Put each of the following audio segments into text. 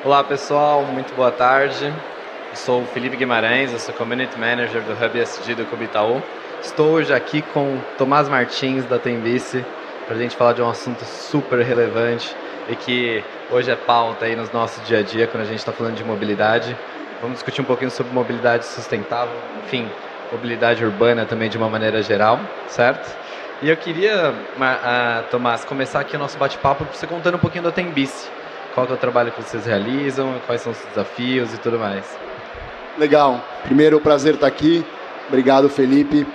Olá pessoal, muito boa tarde. Eu sou o Felipe Guimarães, eu sou Community Manager do Hub ESG do Clube Itaú. Estou hoje aqui com o Tomás Martins da Tembici para a gente falar de um assunto super relevante e que hoje é pauta aí no nosso dia a dia quando a gente está falando de mobilidade. Vamos discutir um pouquinho sobre mobilidade sustentável, enfim, mobilidade urbana também de uma maneira geral, certo? E eu queria, Tomás, começar aqui o nosso bate-papo você contando um pouquinho da Tembici. Qual que é o trabalho que vocês realizam, quais são os desafios e tudo mais. Legal. Primeiro, prazer estar aqui. Obrigado, Felipe.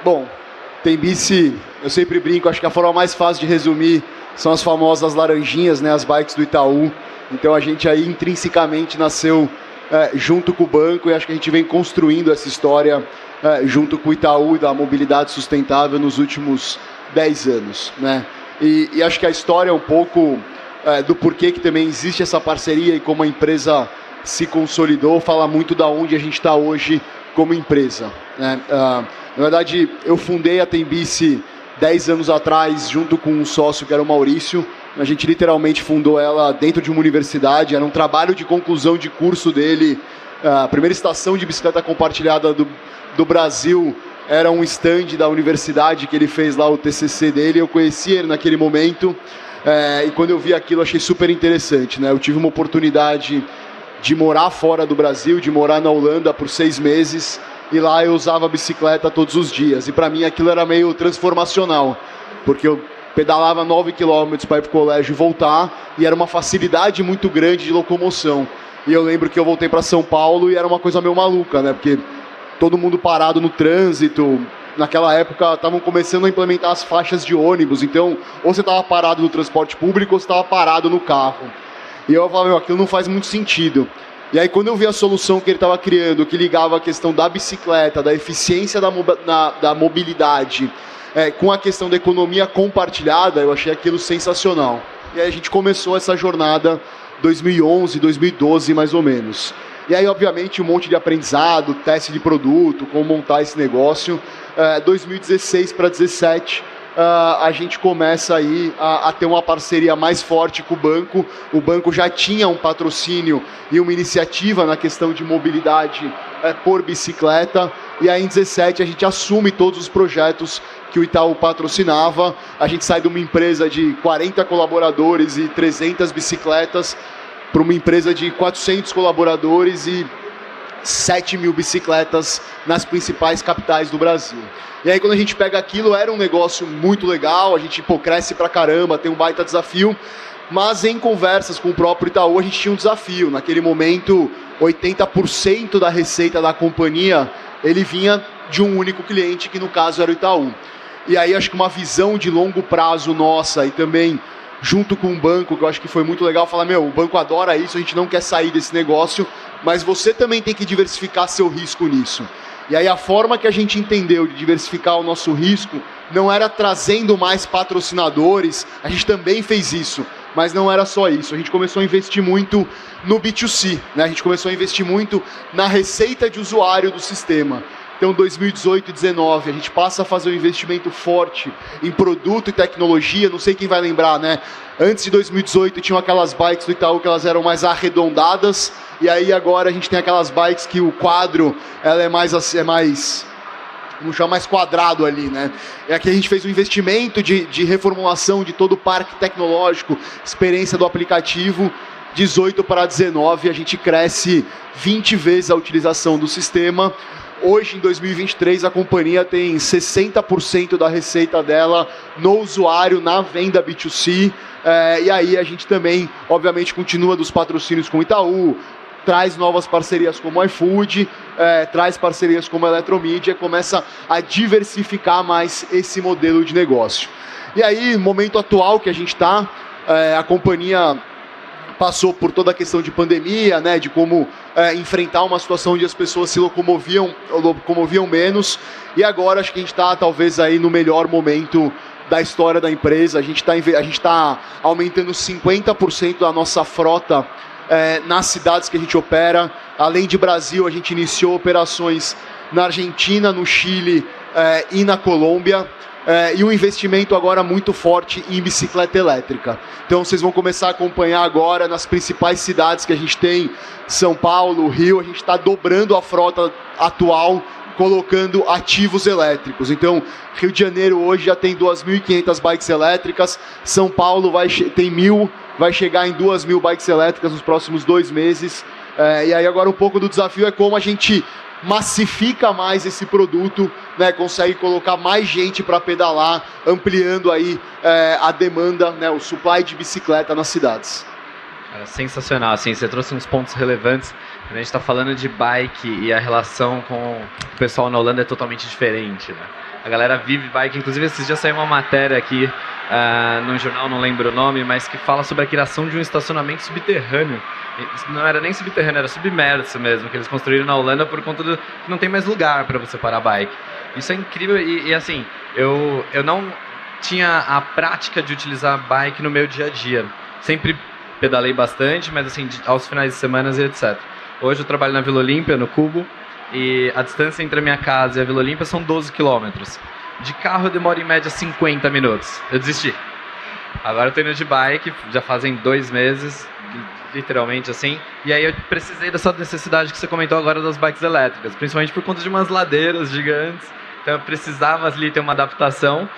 Bom, Tembici, eu sempre brinco, acho que a forma mais fácil de resumir são as famosas laranjinhas, né, as bikes do Itaú. Então a gente aí intrinsecamente nasceu junto com o banco e acho que a gente vem construindo essa história junto com o Itaú e da mobilidade sustentável nos últimos 10 anos. Né? E acho que a história é um pouco do porquê que também existe essa parceria e como a empresa se consolidou, fala muito da onde a gente está hoje como empresa. Né? Na verdade, eu fundei a Tembici 10 anos atrás, junto com um sócio que era o Maurício. A gente literalmente fundou ela dentro de uma universidade, era um trabalho de conclusão de curso dele. A primeira estação de bicicleta compartilhada do Brasil era um stand da universidade que ele fez lá, o TCC dele. Eu conheci ele naquele momento. E quando eu vi aquilo, achei super interessante. Né? Eu tive uma oportunidade de morar fora do Brasil, de morar na Holanda por 6 meses, e lá eu usava a bicicleta todos os dias. E para mim aquilo era meio transformacional, porque eu pedalava 9 quilômetros para ir para o colégio e voltar, e era uma facilidade muito grande de locomoção. E eu lembro que eu voltei para São Paulo e era uma coisa meio maluca, né? Porque todo mundo parado no trânsito. Naquela época estavam começando a implementar as faixas de ônibus, então ou você estava parado no transporte público ou você estava parado no carro. E eu falava, aquilo não faz muito sentido. E aí quando eu vi a solução que ele estava criando, que ligava a questão da bicicleta, da eficiência da mobilidade, com a questão da economia compartilhada, eu achei aquilo sensacional. E aí a gente começou essa jornada 2011, 2012 mais ou menos. E aí, obviamente, um monte de aprendizado, teste de produto, como montar esse negócio. 2016 para 2017, a gente começa aí a ter uma parceria mais forte com o banco. O banco já tinha um patrocínio e uma iniciativa na questão de mobilidade por bicicleta. E aí, em 2017, a gente assume todos os projetos que o Itaú patrocinava. A gente sai de uma empresa de 40 colaboradores e 300 bicicletas para uma empresa de 400 colaboradores e 7 mil bicicletas nas principais capitais do Brasil. E aí quando a gente pega aquilo, era um negócio muito legal, a gente cresce pra caramba, tem um baita desafio, mas em conversas com o próprio Itaú a gente tinha um desafio. Naquele momento, 80% da receita da companhia, ele vinha de um único cliente, que no caso era o Itaú. E aí acho que uma visão de longo prazo nossa e também junto com o banco, que eu acho que foi muito legal, falar, o banco adora isso, a gente não quer sair desse negócio, mas você também tem que diversificar seu risco nisso. E aí a forma que a gente entendeu de diversificar o nosso risco não era trazendo mais patrocinadores, a gente também fez isso, mas não era só isso. A gente começou a investir muito no B2C, né? A gente começou a investir muito na receita de usuário do sistema. Então, 2018 e 2019, a gente passa a fazer um investimento forte em produto e tecnologia. Não sei quem vai lembrar, né? Antes de 2018, tinham aquelas bikes do Itaú que elas eram mais arredondadas. E aí, agora, a gente tem aquelas bikes que o quadro ela é mais vamos chamar, mais quadrado ali, né? E aqui a gente fez um investimento de reformulação de todo o parque tecnológico, experiência do aplicativo. 18 para 19, a gente cresce 20 vezes a utilização do sistema. Hoje, em 2023, a companhia tem 60% da receita dela no usuário, na venda B2C. E aí a gente também, obviamente, continua dos patrocínios com o Itaú, traz novas parcerias como o iFood, traz parcerias como a Eletromídia, começa a diversificar mais esse modelo de negócio. E aí, no momento atual que a gente está, a companhia passou por toda a questão de pandemia, né, de como enfrentar uma situação onde as pessoas se locomoviam menos, e agora acho que a gente está talvez aí no melhor momento da história da empresa. A gente está aumentando 50% da nossa frota nas cidades que a gente opera. Além de Brasil, a gente iniciou operações na Argentina, no Chile e na Colômbia. e um investimento agora muito forte em bicicleta elétrica. Então vocês vão começar a acompanhar agora nas principais cidades que a gente tem, São Paulo, Rio, a gente está dobrando a frota atual, colocando ativos elétricos. Então, Rio de Janeiro hoje já tem 2.500 bikes elétricas, São Paulo tem 1.000, vai chegar em 2.000 bikes elétricas nos próximos 2 meses. E aí agora um pouco do desafio é como a gente massifica mais esse produto, né, consegue colocar mais gente para pedalar, ampliando aí a demanda, né, o supply de bicicleta nas cidades. Cara, sensacional, assim, você trouxe uns pontos relevantes. A gente está falando de bike e a relação com o pessoal na Holanda é totalmente diferente, né? A galera vive bike, inclusive esses dias saiu uma matéria aqui num jornal, não lembro o nome, mas que fala sobre a criação de um estacionamento subterrâneo. Não era nem subterrâneo, era submerso mesmo, que eles construíram na Holanda por conta do que não tem mais lugar para você parar a bike. Isso é incrível e assim, eu não tinha a prática de utilizar a bike no meu dia a dia. Sempre pedalei bastante, mas assim, aos finais de semana e etc. Hoje eu trabalho na Vila Olímpia, no Cubo, e a distância entre a minha casa e a Vila Olímpia são 12 quilômetros. De carro eu demoro em média 50 minutos. Eu desisti. Agora eu tô indo de bike, já fazem 2 meses, literalmente assim, e aí eu precisei dessa necessidade que você comentou agora das bikes elétricas, principalmente por conta de umas ladeiras gigantes, então eu precisava ali ter uma adaptação.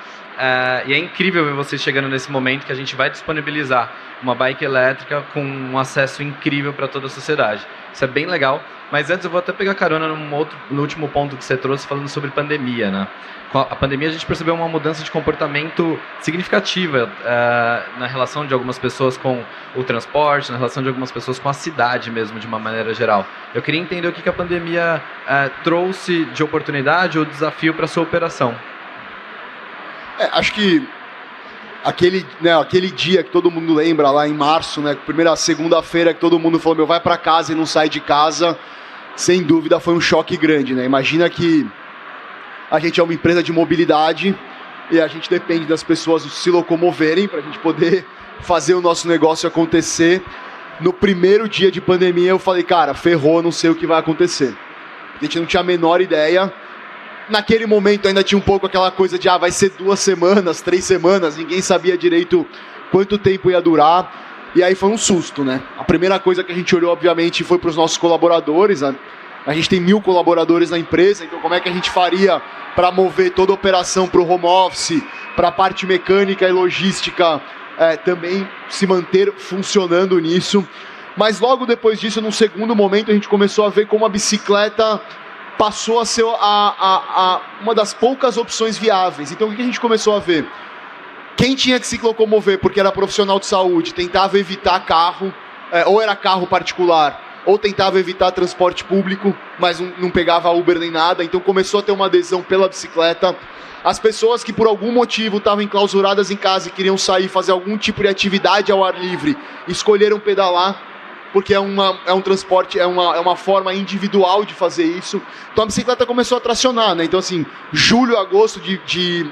E é incrível ver vocês chegando nesse momento que a gente vai disponibilizar uma bike elétrica com um acesso incrível para toda a sociedade. Isso é bem legal, mas antes eu vou até pegar carona no último ponto que você trouxe, falando sobre pandemia, né? Com a pandemia a gente percebeu uma mudança de comportamento significativa na relação de algumas pessoas com o transporte, na relação de algumas pessoas com a cidade mesmo, de uma maneira geral. Eu queria entender o que a pandemia trouxe de oportunidade ou desafio para a sua operação. Acho que aquele dia que todo mundo lembra, lá em março, né, primeira segunda-feira que todo mundo falou, meu, vai para casa e não sai de casa, sem dúvida foi um choque grande, né? Imagina que a gente é uma empresa de mobilidade e a gente depende das pessoas se locomoverem para a gente poder fazer o nosso negócio acontecer. No primeiro dia de pandemia eu falei, cara, ferrou, não sei o que vai acontecer. A gente não tinha a menor ideia. Naquele momento ainda tinha um pouco aquela coisa de vai ser 2 semanas, 3 semanas, ninguém sabia direito quanto tempo ia durar, e aí foi um susto, né? A primeira coisa que a gente olhou, obviamente, foi para os nossos colaboradores. A gente tem 1.000 colaboradores na empresa, então como é que a gente faria para mover toda a operação para o home office, para a parte mecânica e logística também se manter funcionando nisso. Mas logo depois disso, num segundo momento, a gente começou a ver como a bicicleta passou a ser uma das poucas opções viáveis. Então o que a gente começou a ver? Quem tinha que se locomover porque era profissional de saúde, tentava evitar carro, ou era carro particular, ou tentava evitar transporte público, mas não pegava Uber nem nada, então começou a ter uma adesão pela bicicleta. As pessoas que por algum motivo estavam enclausuradas em casa e queriam sair, fazer algum tipo de atividade ao ar livre, escolheram pedalar, porque é um transporte, é uma forma individual de fazer isso. Então a bicicleta começou a tracionar, né? Então assim, julho, agosto de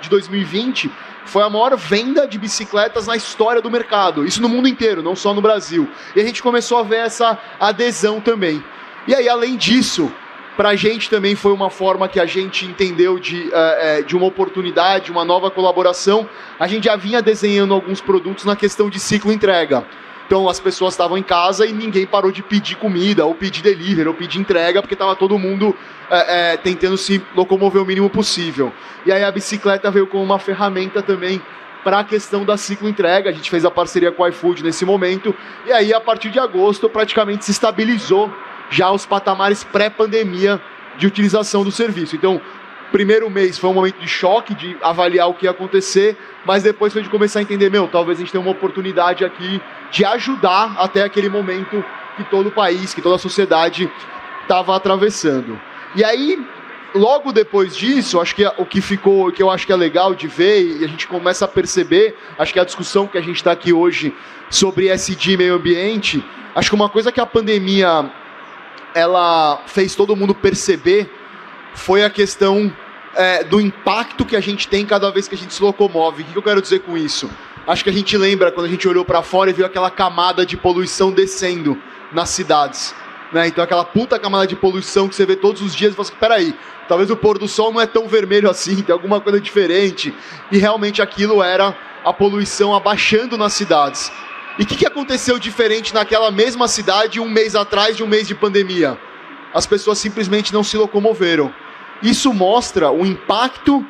2020 foi a maior venda de bicicletas na história do mercado. Isso no mundo inteiro, não só no Brasil. E a gente começou a ver essa adesão também. E aí, além disso, para a gente também foi uma forma que a gente entendeu de uma oportunidade, uma nova colaboração. A gente já vinha desenhando alguns produtos na questão de ciclo entrega. Então as pessoas estavam em casa e ninguém parou de pedir comida, ou pedir delivery, ou pedir entrega, porque estava todo mundo tentando se locomover o mínimo possível. E aí a bicicleta veio como uma ferramenta também para a questão da ciclo entrega. A gente fez a parceria com o iFood nesse momento, e aí a partir de agosto praticamente se estabilizou já os patamares pré-pandemia de utilização do serviço. Então, primeiro mês foi um momento de choque, de avaliar o que ia acontecer, mas depois foi de começar a entender, talvez a gente tenha uma oportunidade aqui de ajudar até aquele momento que todo o país, que toda a sociedade estava atravessando. E aí, logo depois disso, acho que o que eu acho que é legal de ver, e a gente começa a perceber, acho que a discussão que a gente está aqui hoje sobre ESG e meio ambiente, acho que uma coisa que a pandemia ela fez todo mundo perceber foi a questão do impacto que a gente tem cada vez que a gente se locomove. O que eu quero dizer com isso? Acho que a gente lembra quando a gente olhou para fora e viu aquela camada de poluição descendo nas cidades. né? Então aquela puta camada de poluição que você vê todos os dias, e fala assim, peraí, talvez o pôr do sol não é tão vermelho assim, tem alguma coisa diferente. E realmente aquilo era a poluição abaixando nas cidades. E o que aconteceu diferente naquela mesma cidade um mês atrás de um mês de pandemia? As pessoas simplesmente não se locomoveram. Isso mostra o impacto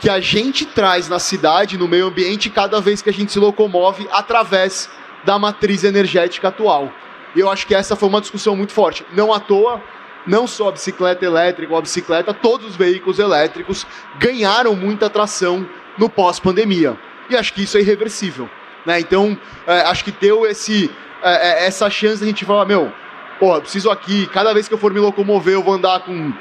que a gente traz na cidade, no meio ambiente, cada vez que a gente se locomove através da matriz energética atual. E eu acho que essa foi uma discussão muito forte. Não à toa, não só a bicicleta elétrica ou a bicicleta, todos os veículos elétricos ganharam muita tração no pós-pandemia. E acho que isso é irreversível, né? Então, acho que deu essa chance de a gente falar, eu preciso aqui, cada vez que eu for me locomover, eu vou andar com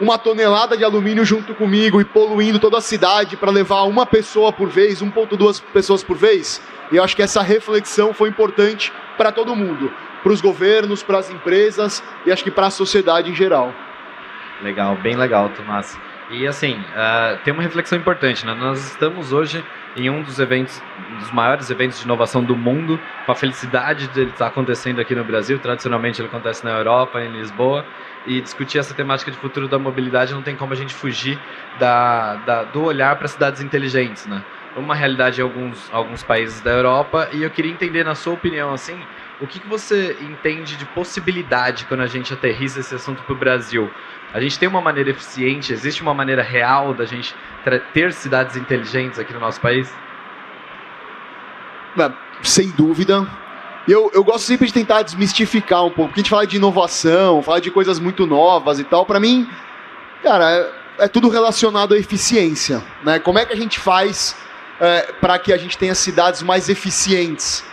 1 tonelada de alumínio junto comigo e poluindo toda a cidade para levar uma pessoa por vez, 1,2 pessoas por vez. E eu acho que essa reflexão foi importante para todo mundo, para os governos, para as empresas e acho que para a sociedade em geral. Legal, bem legal, Tomás. E assim, tem uma reflexão importante, né? Nós estamos hoje em um dos eventos, um dos maiores eventos de inovação do mundo, com a felicidade de ele estar acontecendo aqui no Brasil. Tradicionalmente ele acontece na Europa, em Lisboa, e discutir essa temática de futuro da mobilidade não tem como a gente fugir do olhar para cidades inteligentes, né? Uma realidade em alguns países da Europa, e eu queria entender, na sua opinião, assim, o que você entende de possibilidade quando a gente aterrissa esse assunto para o Brasil? A gente tem uma maneira eficiente, existe uma maneira real da gente ter cidades inteligentes aqui no nosso país? Sem dúvida. Eu gosto sempre de tentar desmistificar um pouco, porque a gente fala de inovação, fala de coisas muito novas e tal. Para mim, cara, é tudo relacionado à eficiência, né? Como é que a gente faz para que a gente tenha cidades mais eficientes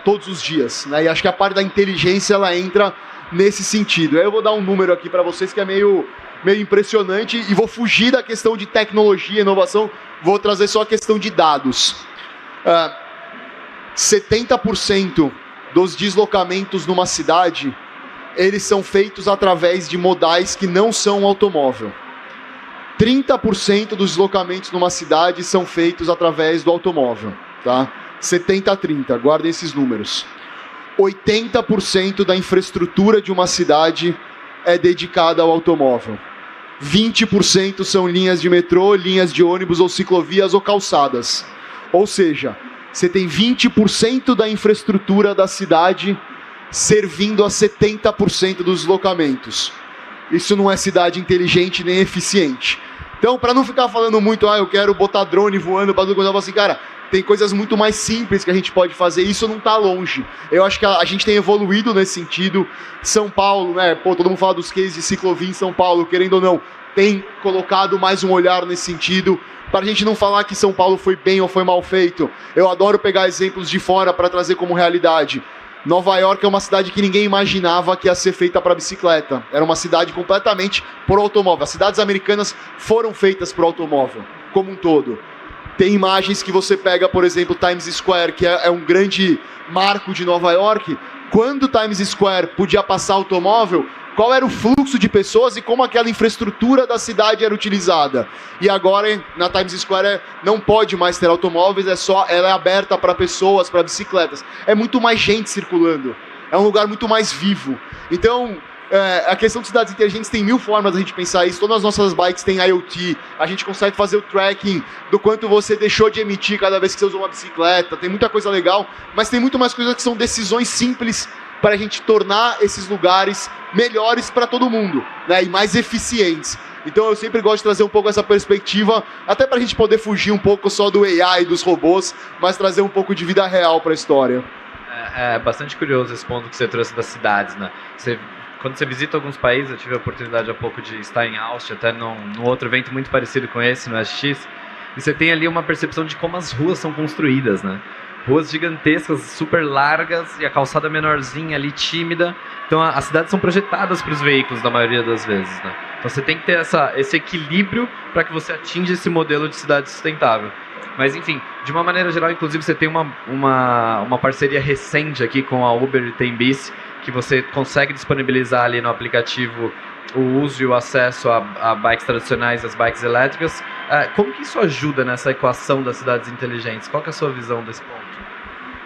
todos os dias, né? E acho que a parte da inteligência ela entra nesse sentido. Eu vou dar um número aqui para vocês que é meio impressionante e vou fugir da questão de tecnologia e inovação, vou trazer só a questão de dados. 70% dos deslocamentos numa cidade, eles são feitos através de modais que não são automóvel. 30% dos deslocamentos numa cidade são feitos através do automóvel, tá? 70-30, guardem esses números. 80% da infraestrutura de uma cidade é dedicada ao automóvel. 20% são linhas de metrô, linhas de ônibus ou ciclovias ou calçadas. Ou seja, você tem 20% da infraestrutura da cidade servindo a 70% dos deslocamentos. Isso não é cidade inteligente nem eficiente. Então, para não ficar falando muito, eu quero botar drone voando para tudo quanto, eu falo assim, cara, tem coisas muito mais simples que a gente pode fazer, isso não está longe. Eu acho que a gente tem evoluído nesse sentido. São Paulo, né? Todo mundo fala dos cases de ciclovia em São Paulo, querendo ou não, tem colocado mais um olhar nesse sentido, para a gente não falar que São Paulo foi bem ou foi mal feito. Eu adoro pegar exemplos de fora para trazer como realidade. Nova York é uma cidade que ninguém imaginava que ia ser feita para bicicleta. Era uma cidade completamente por automóvel. As cidades americanas foram feitas por automóvel, como um todo. Tem imagens que você pega, por exemplo, Times Square, que é um grande marco de Nova York. Quando Times Square podia passar automóvel, qual era o fluxo de pessoas e como aquela infraestrutura da cidade era utilizada. E agora, na Times Square, não pode mais ter automóveis, ela é aberta para pessoas, para bicicletas. É muito mais gente circulando. É um lugar muito mais vivo. Então, a questão de cidades inteligentes tem 1000 formas da gente pensar isso. Todas as nossas bikes têm IoT. A gente consegue fazer o tracking do quanto você deixou de emitir cada vez que você usou uma bicicleta. Tem muita coisa legal, mas tem muito mais coisas que são decisões simples para a gente tornar esses lugares melhores para todo mundo, né? E mais eficientes. Então eu sempre gosto de trazer um pouco essa perspectiva, até para a gente poder fugir um pouco só do AI, dos robôs, mas trazer um pouco de vida real para a história. É bastante curioso esse ponto que você trouxe das cidades, né? Quando você visita alguns países, eu tive a oportunidade há pouco de estar em Áustria, até num outro evento muito parecido com esse, no SX, e você tem ali uma percepção de como as ruas são construídas, né? Ruas gigantescas, super largas, e a calçada menorzinha ali, tímida. Então as cidades são projetadas para os veículos, na maioria das vezes, né? Então você tem que ter esse equilíbrio para que você atinja esse modelo de cidade sustentável. Mas enfim, de uma maneira geral, inclusive você tem uma parceria recente aqui com a Uber e Tembici, que você consegue disponibilizar ali no aplicativo o uso e o acesso a bikes tradicionais e as bikes elétricas. Como que isso ajuda nessa equação das cidades inteligentes? Qual que é a sua visão desse ponto?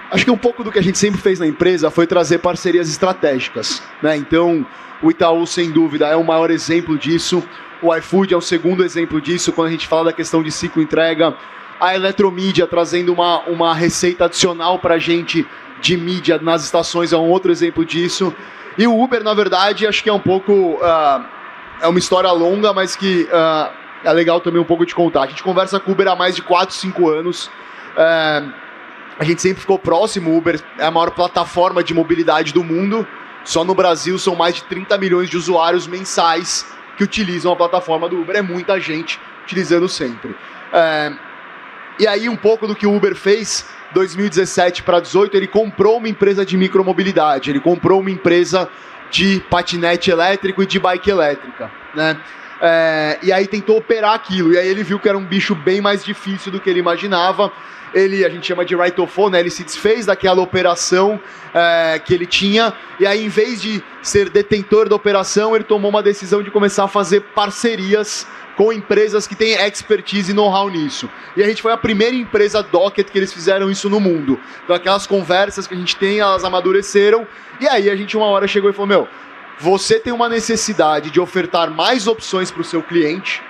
Acho que um pouco do que a gente sempre fez na empresa foi trazer parcerias estratégicas, né? Então, o Itaú, sem dúvida, é o maior exemplo disso. O iFood é o segundo exemplo disso, quando a gente fala da questão de ciclo entrega. A Eletromídia trazendo uma receita adicional para a gente de mídia nas estações é um outro exemplo disso. E o Uber, na verdade, acho que é um pouco... é uma história longa, mas que é legal também um pouco de contar. A gente conversa com o Uber há mais de 4, 5 anos. A gente sempre ficou próximo. O Uber é a maior plataforma de mobilidade do mundo. Só no Brasil são mais de 30 milhões de usuários mensais que utilizam a plataforma do Uber. É muita gente utilizando sempre. E aí um pouco do que o Uber fez, 2017 para 2018, ele comprou uma empresa de micromobilidade. Ele comprou uma empresa de patinete elétrico e de bike elétrica, né? E aí tentou operar aquilo. E aí ele viu que era um bicho bem mais difícil do que ele imaginava. A gente chama de write-off, né? Ele se desfez daquela operação que ele tinha, e aí, em vez de ser detentor da operação, ele tomou uma decisão de começar a fazer parcerias com empresas que têm expertise e know-how nisso. E a gente foi a primeira empresa Docket que eles fizeram isso no mundo. Então, aquelas conversas que a gente tem, elas amadureceram, e aí a gente uma hora chegou e falou, você tem uma necessidade de ofertar mais opções para o seu cliente,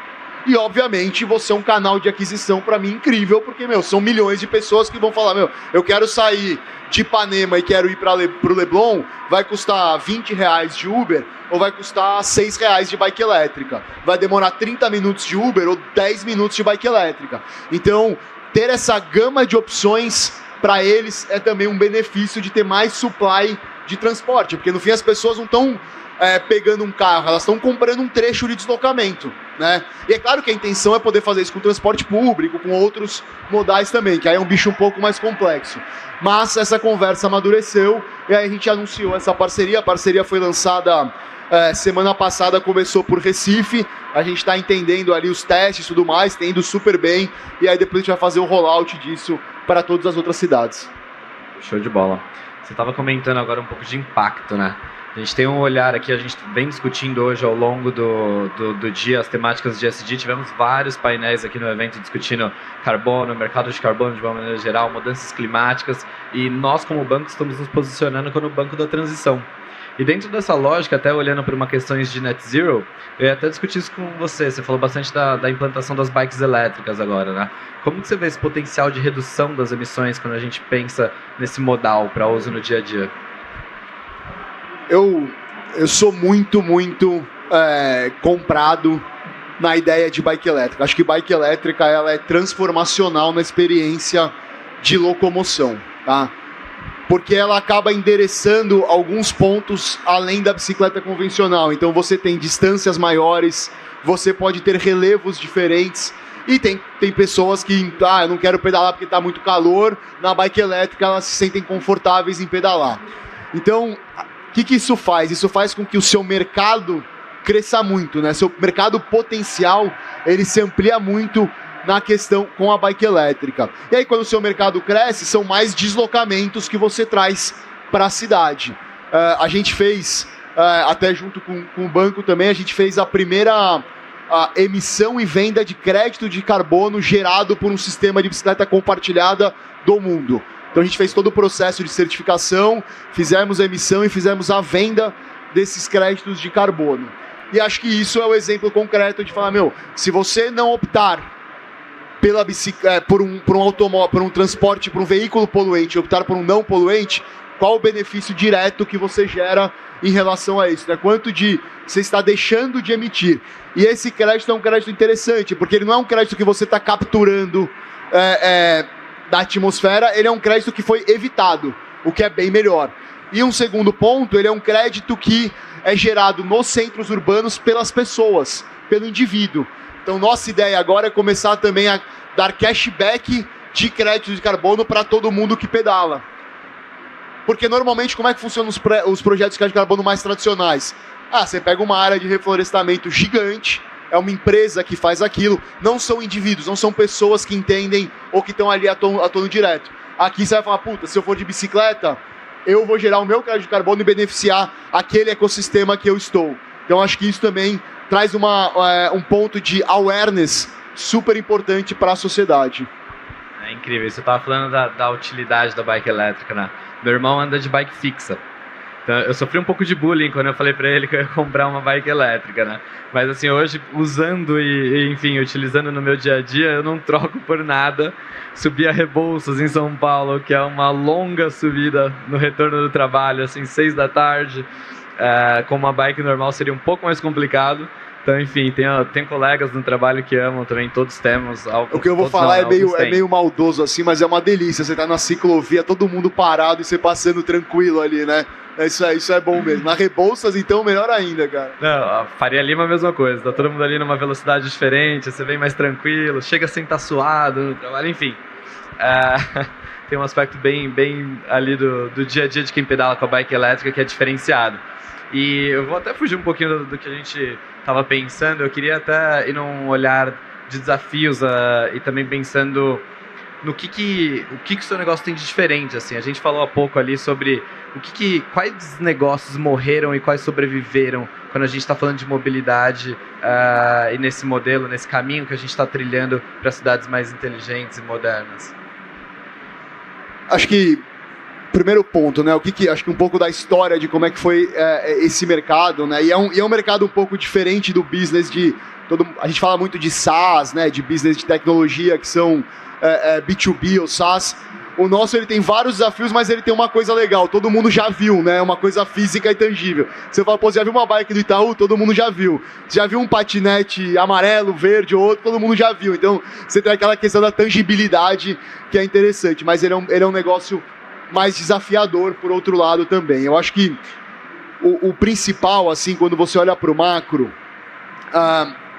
e, obviamente, você é um canal de aquisição para mim incrível, porque, são milhões de pessoas que vão falar, eu quero sair de Ipanema e quero ir para o Leblon, vai custar R$20 de Uber ou vai custar R$6 de bike elétrica? Vai demorar 30 minutos de Uber ou 10 minutos de bike elétrica? Então, ter essa gama de opções para eles é também um benefício de ter mais supply de transporte, porque no fim as pessoas não estão pegando um carro, elas estão comprando um trecho de deslocamento, né? E é claro que a intenção é poder fazer isso com transporte público, com outros modais também, que aí é um bicho um pouco mais complexo. Mas essa conversa amadureceu e aí a gente anunciou essa parceria. A parceria foi lançada semana passada, começou por Recife. A gente está entendendo ali os testes e tudo mais, está indo super bem. E aí depois a gente vai fazer o rollout disso para todas as outras cidades. Show de bola. Você estava comentando agora um pouco de impacto, né? A gente tem um olhar aqui, a gente vem discutindo hoje ao longo do dia as temáticas de ESG. Tivemos vários painéis aqui no evento discutindo carbono, mercado de carbono de uma maneira geral, mudanças climáticas, e nós como banco estamos nos posicionando como o banco da transição. E dentro dessa lógica, até olhando para uma questões de net zero, eu ia até discutir isso com você. Você falou bastante da implantação das bikes elétricas agora, né? Como que você vê esse potencial de redução das emissões quando a gente pensa nesse modal para uso no dia a dia? Eu sou muito comprado na ideia de bike elétrica. Acho que bike elétrica ela é transformacional na experiência de locomoção, tá? Porque ela acaba endereçando alguns pontos além da bicicleta convencional. Então você tem distâncias maiores, você pode ter relevos diferentes. E tem pessoas que, eu não quero pedalar porque está muito calor. Na bike elétrica elas se sentem confortáveis em pedalar. Então, o que isso faz? Isso faz com que o seu mercado cresça muito, né? Seu mercado potencial, ele se amplia muito na questão com a bike elétrica. E aí, quando o seu mercado cresce, são mais deslocamentos que você traz para a cidade. A gente fez, até junto com o banco também, a gente fez a primeira emissão e venda de crédito de carbono gerado por um sistema de bicicleta compartilhada do mundo. Então a gente fez todo o processo de certificação, fizemos a emissão e fizemos a venda desses créditos de carbono. E acho que isso é o exemplo concreto de falar, se você não optar pela bicicleta, por um automóvel, por um transporte, por um veículo poluente, optar por um não poluente, qual o benefício direto que você gera em relação a isso, né? Quanto você está deixando de emitir. E esse crédito é um crédito interessante, porque ele não é um crédito que você está capturando da atmosfera, ele é um crédito que foi evitado, o que é bem melhor. E um segundo ponto, ele é um crédito que é gerado nos centros urbanos pelas pessoas, pelo indivíduo. Então nossa ideia agora é começar também a dar cashback de crédito de carbono para todo mundo que pedala. Porque normalmente como é que funcionam os projetos de crédito de carbono mais tradicionais? Você pega uma área de reflorestamento gigante, é uma empresa que faz aquilo, não são indivíduos, não são pessoas que entendem ou que estão ali atuando direto. Aqui você vai falar, se eu for de bicicleta, eu vou gerar o meu crédito de carbono e beneficiar aquele ecossistema que eu estou. Então acho que isso também traz um ponto de awareness super importante para a sociedade. É incrível. Você estava falando da utilidade da bike elétrica, né? Meu irmão anda de bike fixa. Então, eu sofri um pouco de bullying quando eu falei para ele que eu ia comprar uma bike elétrica, né? Mas assim, hoje, usando e enfim, utilizando no meu dia a dia, eu não troco por nada. Subi a Rebouças em São Paulo, que é uma longa subida no retorno do trabalho, assim, 6 da tarde. Com uma bike normal seria um pouco mais complicado. Então, enfim, tem colegas no trabalho que amam também, todos temos. O que eu vou falar é meio maldoso assim, mas é uma delícia. Você tá na ciclovia, todo mundo parado e você passando tranquilo ali, né? Isso é bom mesmo. Na Rebouças, então, melhor ainda, cara. Não, a Faria Lima é a mesma coisa. Tá todo mundo ali numa velocidade diferente, você vem mais tranquilo, chega sem estar suado no trabalho, enfim. Tem um aspecto bem ali do dia a dia de quem pedala com a bike elétrica que é diferenciado. E eu vou até fugir um pouquinho do que a gente estava pensando. Eu queria até ir num olhar de desafios e também pensando no que o seu negócio tem de diferente. Assim, a gente falou há pouco ali sobre quais negócios morreram e quais sobreviveram quando a gente está falando de mobilidade e nesse modelo, nesse caminho que a gente está trilhando para cidades mais inteligentes e modernas. Acho que primeiro ponto, né? Acho que um pouco da história de como é que foi esse mercado, né? E é um mercado um pouco diferente do business a gente fala muito de SaaS, né? De business de tecnologia que são B2B ou SaaS. O nosso ele tem vários desafios, mas ele tem uma coisa legal. Todo mundo já viu, né? Uma coisa física e tangível. Você fala, pô, você já viu uma bike do Itaú? Todo mundo já viu. Você já viu um patinete amarelo, verde ou outro? Todo mundo já viu. Então você tem aquela questão da tangibilidade que é interessante, mas ele é um negócio mais desafiador por outro lado também. Eu acho que o principal, assim, quando você olha para o macro,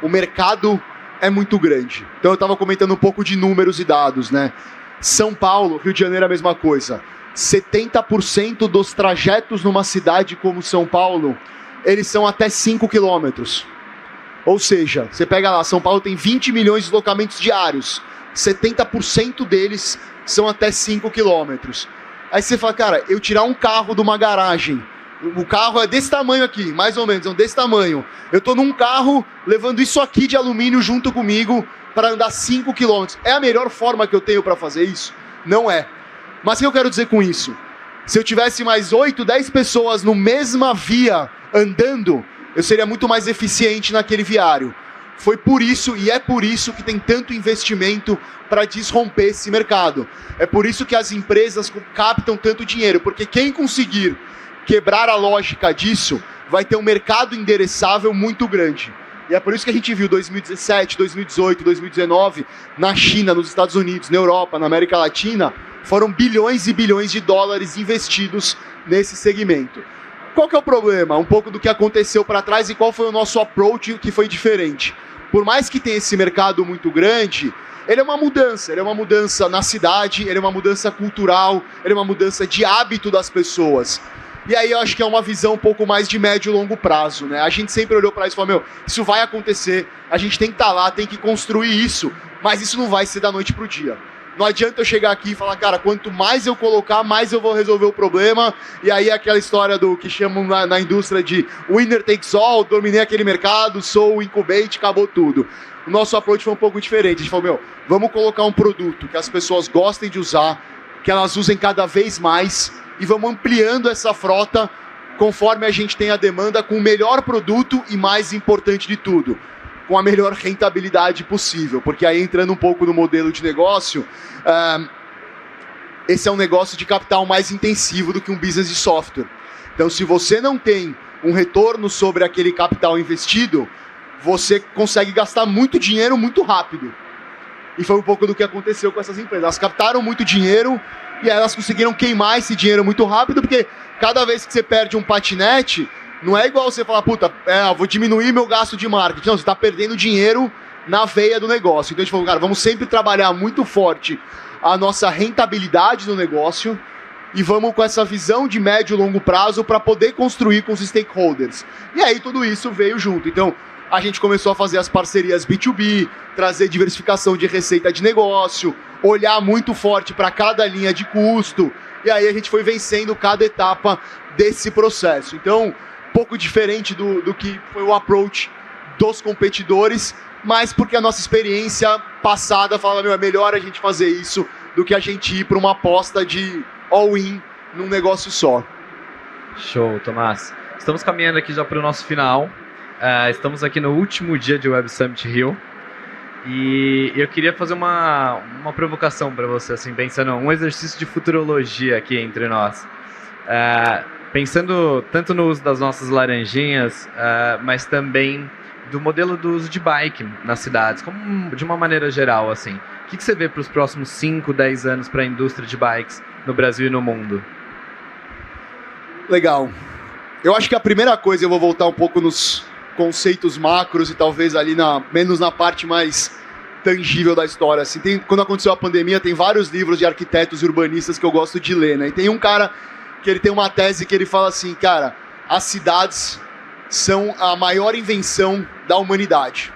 o mercado é muito grande. Então eu estava comentando um pouco de números e dados, né? São Paulo, Rio de Janeiro é a mesma coisa. 70% dos trajetos numa cidade como São Paulo, eles são até 5 quilômetros. Ou seja, você pega lá, São Paulo tem 20 milhões de deslocamentos diários. 70% deles são até 5 quilômetros. Aí você fala, cara, eu tirar um carro de uma garagem, o carro é desse tamanho aqui, mais ou menos, é desse tamanho. Eu tô num carro levando isso aqui de alumínio junto comigo para andar 5 km. É a melhor forma que eu tenho para fazer isso? Não é. Mas o que eu quero dizer com isso? Se eu tivesse mais 8, 10 pessoas no mesma via andando, eu seria muito mais eficiente naquele viário. Foi por isso e é por isso que tem tanto investimento para desromper esse mercado. É por isso que as empresas captam tanto dinheiro, porque quem conseguir quebrar a lógica disso vai ter um mercado endereçável muito grande. E é por isso que a gente viu 2017, 2018, 2019, na China, nos Estados Unidos, na Europa, na América Latina, foram bilhões e bilhões de dólares investidos nesse segmento. Qual que é o problema? Um pouco do que aconteceu para trás e qual foi o nosso approach que foi diferente. Por mais que tenha esse mercado muito grande, ele é uma mudança na cidade, ele é uma mudança cultural, ele é uma mudança de hábito das pessoas. E aí eu acho que é uma visão um pouco mais de médio e longo prazo, né? A gente sempre olhou para isso e falou, isso vai acontecer, a gente tem que estar lá, tem que construir isso, mas isso não vai ser da noite pro dia. Não adianta eu chegar aqui e falar, cara, quanto mais eu colocar, mais eu vou resolver o problema. E aí aquela história do que chamam na indústria de winner takes all, dominei aquele mercado, sou o incubate, acabou tudo. O nosso approach foi um pouco diferente. A gente falou, vamos colocar um produto que as pessoas gostem de usar, que elas usem cada vez mais e vamos ampliando essa frota conforme a gente tem a demanda com o melhor produto e, mais importante de tudo, com a melhor rentabilidade possível. Porque aí, entrando um pouco no modelo de negócio, esse é um negócio de capital mais intensivo do que um business de software. Então, se você não tem um retorno sobre aquele capital investido, você consegue gastar muito dinheiro muito rápido. E foi um pouco do que aconteceu com essas empresas. Elas captaram muito dinheiro e aí elas conseguiram queimar esse dinheiro muito rápido, porque cada vez que você perde um patinete, não é igual você falar, vou diminuir meu gasto de marketing. Não, você está perdendo dinheiro na veia do negócio. Então a gente falou, cara, vamos sempre trabalhar muito forte a nossa rentabilidade no negócio e vamos com essa visão de médio e longo prazo para poder construir com os stakeholders. E aí tudo isso veio junto. Então a gente começou a fazer as parcerias B2B, trazer diversificação de receita de negócio, olhar muito forte para cada linha de custo, e aí a gente foi vencendo cada etapa desse processo. Então, um pouco diferente do que foi o approach dos competidores, mas porque a nossa experiência passada falava, é melhor a gente fazer isso do que a gente ir para uma aposta de all-in num negócio só. Show, Tomás. Estamos caminhando aqui já para o nosso final. Estamos aqui no último dia de Web Summit Rio. E eu queria fazer uma provocação para você, assim, pensando um exercício de futurologia aqui entre nós. Pensando tanto no uso das nossas laranjinhas, mas também do modelo do uso de bike nas cidades, como de uma maneira geral, assim. O que você vê para os próximos 5, 10 anos para a indústria de bikes no Brasil e no mundo? Legal. Eu acho que a primeira coisa, eu vou voltar um pouco nos conceitos macros e talvez ali menos na parte mais tangível da história. Assim, quando aconteceu a pandemia, tem vários livros de arquitetos e urbanistas que eu gosto de ler, né? E tem um cara que ele tem uma tese que ele fala assim, cara, as cidades são a maior invenção da humanidade.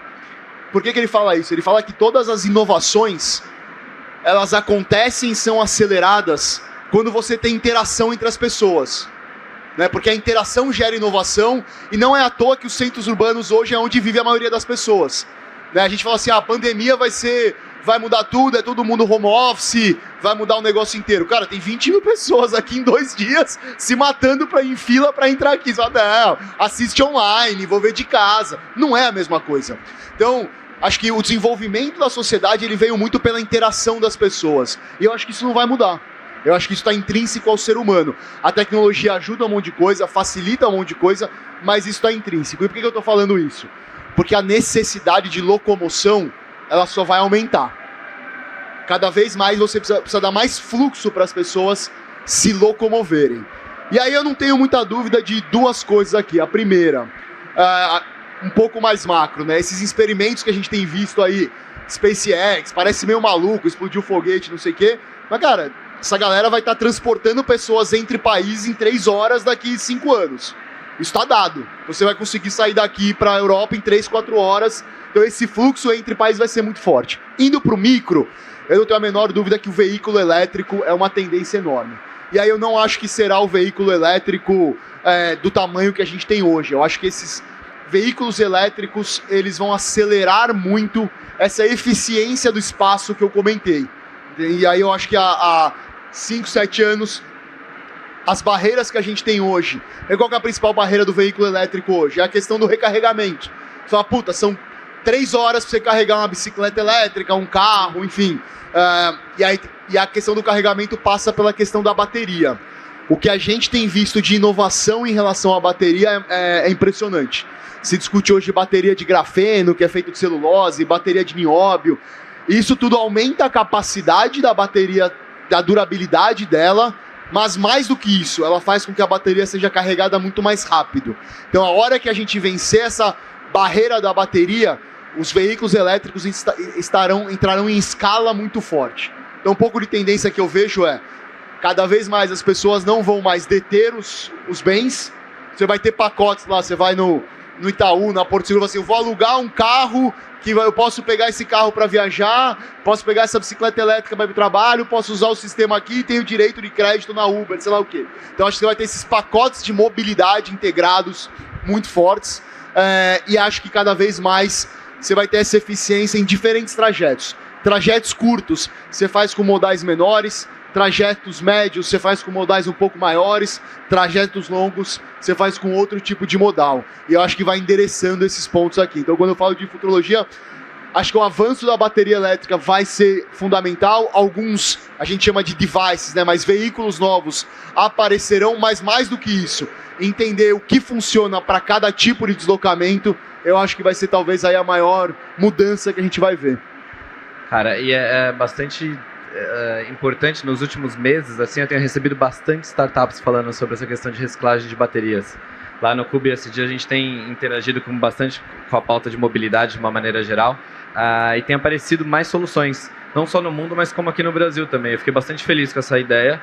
Por que ele fala isso? Ele fala que todas as inovações, elas acontecem e são aceleradas quando você tem interação entre as pessoas. Né? Porque a interação gera inovação e não é à toa que os centros urbanos hoje é onde vive a maioria das pessoas. Né? A gente fala assim, a pandemia vai mudar tudo, é todo mundo home office, vai mudar o negócio inteiro. Cara, tem 20 mil pessoas aqui em 2 dias se matando em fila para entrar aqui. Você fala, não, assiste online, vou ver de casa. Não é a mesma coisa. Então, acho que o desenvolvimento da sociedade ele veio muito pela interação das pessoas. E eu acho que isso não vai mudar. Eu acho que isso está intrínseco ao ser humano. A tecnologia ajuda um monte de coisa, facilita um monte de coisa, mas isso está intrínseco. E por que eu estou falando isso? Porque a necessidade de locomoção, ela só vai aumentar. Cada vez mais você precisa dar mais fluxo para as pessoas se locomoverem. E aí eu não tenho muita dúvida de 2 coisas aqui. A primeira, um pouco mais macro, né? Esses experimentos que a gente tem visto aí, SpaceX, parece meio maluco, explodiu foguete, não sei o quê. Mas, cara, essa galera vai estar transportando pessoas entre países em 3 horas daqui 5 anos. Isso está dado. Você vai conseguir sair daqui para a Europa em 3, 4 horas. Então esse fluxo entre países vai ser muito forte. Indo para o micro, eu não tenho a menor dúvida que o veículo elétrico é uma tendência enorme. E aí eu não acho que será o veículo elétrico do tamanho que a gente tem hoje. Eu acho que esses veículos elétricos eles vão acelerar muito essa eficiência do espaço que eu comentei. E aí eu acho que há 5, 7 anos, as barreiras que a gente tem hoje, qual que é a principal barreira do veículo elétrico hoje? É a questão do recarregamento. Você fala, puta, são 3 horas para você carregar uma bicicleta elétrica, um carro, enfim. E a questão do carregamento passa pela questão da bateria. O que a gente tem visto de inovação em relação à bateria é impressionante. Se discute hoje bateria de grafeno, que é feito de celulose, bateria de nióbio. Isso tudo aumenta a capacidade da bateria, da durabilidade dela, mas mais do que isso, ela faz com que a bateria seja carregada muito mais rápido. Então, a hora que a gente vencer essa barreira da bateria, os veículos elétricos entrarão em escala muito forte. Então, um pouco de tendência que eu vejo cada vez mais as pessoas não vão mais deter os bens. Você vai ter pacotes lá, você vai no Itaú, na Porto Seguro, assim, eu vou alugar um carro, que eu posso pegar esse carro para viajar, posso pegar essa bicicleta elétrica para ir para o trabalho, posso usar o sistema aqui e tenho direito de crédito na Uber, sei lá o quê. Então acho que você vai ter esses pacotes de mobilidade integrados muito fortes e acho que cada vez mais você vai ter essa eficiência em diferentes trajetos. Trajetos curtos você faz com modais menores, trajetos médios você faz com modais um pouco maiores, trajetos longos você faz com outro tipo de modal. E eu acho que vai endereçando esses pontos aqui. Então, quando eu falo de futurologia, acho que o avanço da bateria elétrica vai ser fundamental. Alguns a gente chama de devices, né? Mas veículos novos aparecerão, mas mais do que isso, entender o que funciona para cada tipo de deslocamento, eu acho que vai ser talvez aí a maior mudança que a gente vai ver. Cara, e é bastante importante nos últimos meses, assim, eu tenho recebido bastante startups falando sobre essa questão de reciclagem de baterias. Lá no CubeSD a gente tem interagido bastante com a pauta de mobilidade de uma maneira geral e tem aparecido mais soluções, não só no mundo, mas como aqui no Brasil também. Eu fiquei bastante feliz com essa ideia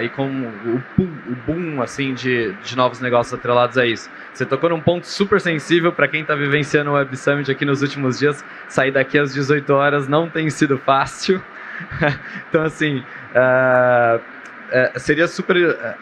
e com o boom assim, de novos negócios atrelados a isso. Você tocou num ponto super sensível para quem está vivenciando o Web Summit aqui nos últimos dias. Sair daqui às 18 horas não tem sido fácil. Então, assim, seria super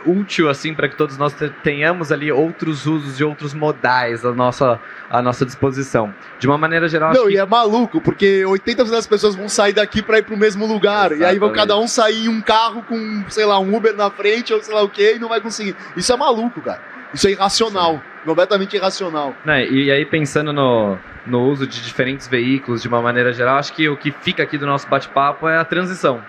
útil assim para que todos nós tenhamos ali outros usos e outros modais à nossa disposição. De uma maneira geral, não, e é maluco, porque 80% das pessoas vão sair daqui para ir pro mesmo lugar. Exatamente. E aí vão cada um sair em um carro com, sei lá, um Uber na frente ou sei lá o quê, e não vai conseguir. Isso é maluco, cara. Isso é irracional. Sim. Completamente irracional. E aí, pensando no uso de diferentes veículos de uma maneira geral, acho que o que fica aqui do nosso bate-papo é a transição.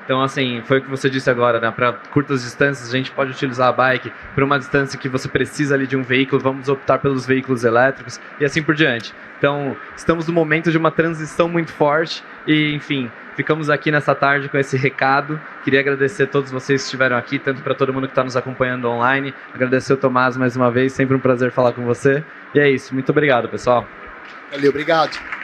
Então, assim, foi o que você disse agora, né? Para curtas distâncias, a gente pode utilizar a bike. Para uma distância que você precisa ali de um veículo, vamos optar pelos veículos elétricos e assim por diante. Então, estamos no momento de uma transição muito forte e, enfim, ficamos aqui nessa tarde com esse recado. Queria agradecer a todos vocês que estiveram aqui, tanto para todo mundo que está nos acompanhando online. Agradecer o Tomás mais uma vez, sempre um prazer falar com você. E é isso, muito obrigado, pessoal. Valeu, obrigado.